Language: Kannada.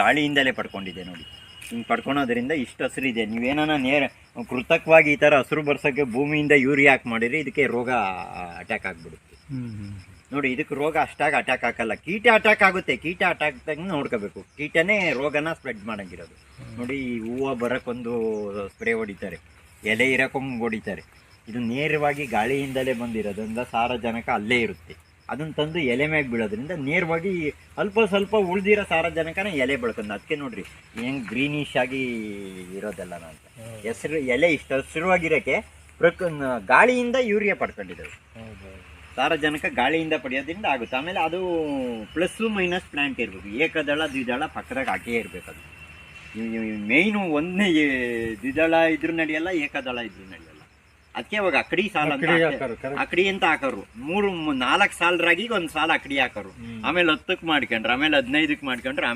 ಗಾಳಿಯಿಂದಲೇ ಪಡ್ಕೊಂಡಿದೆ ನೋಡಿ. ಹಿಂಗೆ ಪಡ್ಕೊಳೋದ್ರಿಂದ ಇಷ್ಟು ಹಸಿರಿದೆ. ನೀವೇನಾನ ಕೃತಕವಾಗಿ ಈ ಥರ ಹಸಿರು ಬರ್ಸೋಕ್ಕೆ ಭೂಮಿಯಿಂದ ಯೂರಿಯಾ ಹಾಕಿ ಮಾಡಿರಿ, ಇದಕ್ಕೆ ರೋಗ ಅಟ್ಯಾಕ್ ಆಗಿಬಿಡುತ್ತೆ ನೋಡಿ. ಇದಕ್ಕೆ ರೋಗ ಅಷ್ಟಾಗಿ ಅಟ್ಯಾಕ್ ಹಾಕಲ್ಲ, ಕೀಟ ಅಟ್ಯಾಕ್ ಆಗುತ್ತೆ. ಕೀಟ ಅಟ್ಯಾಕ್ ನೋಡ್ಕೋಬೇಕು. ಕೀಟನೇ ರೋಗನ ಸ್ಪ್ರೆಡ್ ಮಾಡಂಗಿರೋದು ನೋಡಿ. ಹೂವು ಬರೋಕ್ಕೊಂದು ಸ್ಪ್ರೇ ಹೊಡಿತಾರೆ, ಎಲೆ ಇರೋಕೊಂದು ಹೊಡಿತಾರೆ. ಇದು ನೇರವಾಗಿ ಗಾಳಿಯಿಂದಲೇ ಬಂದಿರೋದ್ರಿಂದ ಸಾರಜನಕ ಅಲ್ಲೇ ಇರುತ್ತೆ. ಅದನ್ನು ತಂದು ಎಲೆ ಮ್ಯಾಗ ಬೀಳೋದ್ರಿಂದ ನೇರವಾಗಿ ಅಲ್ಪ ಸ್ವಲ್ಪ ಉಳ್ದಿರೋ ಸಾರಜನಕನ ಎಲೆ ಬೆಳ್ಕೊಂಡು. ಅದಕ್ಕೆ ನೋಡ್ರಿ ಹೆಂಗೆ ಗ್ರೀನಿಶ್ ಆಗಿ ಇರೋದೆಲ್ಲ ಅಂತ. ಹೆಸರು ಎಲೆ ಇಷ್ಟು ಹಸಿರುವಾಗಿರೋಕ್ಕೆ ಗಾಳಿಯಿಂದ ಯೂರಿಯಾ ಪಡ್ಕೊಂಡಿದ್ದಾವೆ. ಸಾರಜನಕ ಗಾಳಿಯಿಂದ ಪಡೆಯೋದ್ರಿಂದ ಆಗುತ್ತೆ. ಆಮೇಲೆ ಅದು ಪ್ಲಸ್ಸು ಮೈನಸ್ ಪ್ಲಾಂಟ್ ಇರಬೇಕು. ಏಕದಳ ದ್ವಿದಳ ಪಕ್ಕದಾಗ ಹಾಕೇ ಇರಬೇಕು. ಅದು ಮೇಯ್ನು ಒಂದನೇ ದ್ವಿದಳ ಇದ್ರೂ ನಡೆಯಲ್ಲ, ಏಕದಳ ಇದ್ರೂ ನಡೆಯಲ್ಲ. ಅದಕ್ಕೆ ಇವಾಗ ಅಕಡಿ ಸಾಲ ಅಂತ ಅಕಡಿ ಅಂತ ಹಾಕೋರು. 3-4 ಸಾಲ ರಾಗಿಗೆ ಒಂದು ಸಾಲ ಅಕಡಿ ಹಾಕೋರು. ಆಮೇಲೆ 10ಕ್ಕೆ ಮಾಡ್ಕೊಂಡ್ರು, ಆಮೇಲೆ 15ಕ್ಕೆ ಮಾಡ್ಕೊಂಡ್ರು.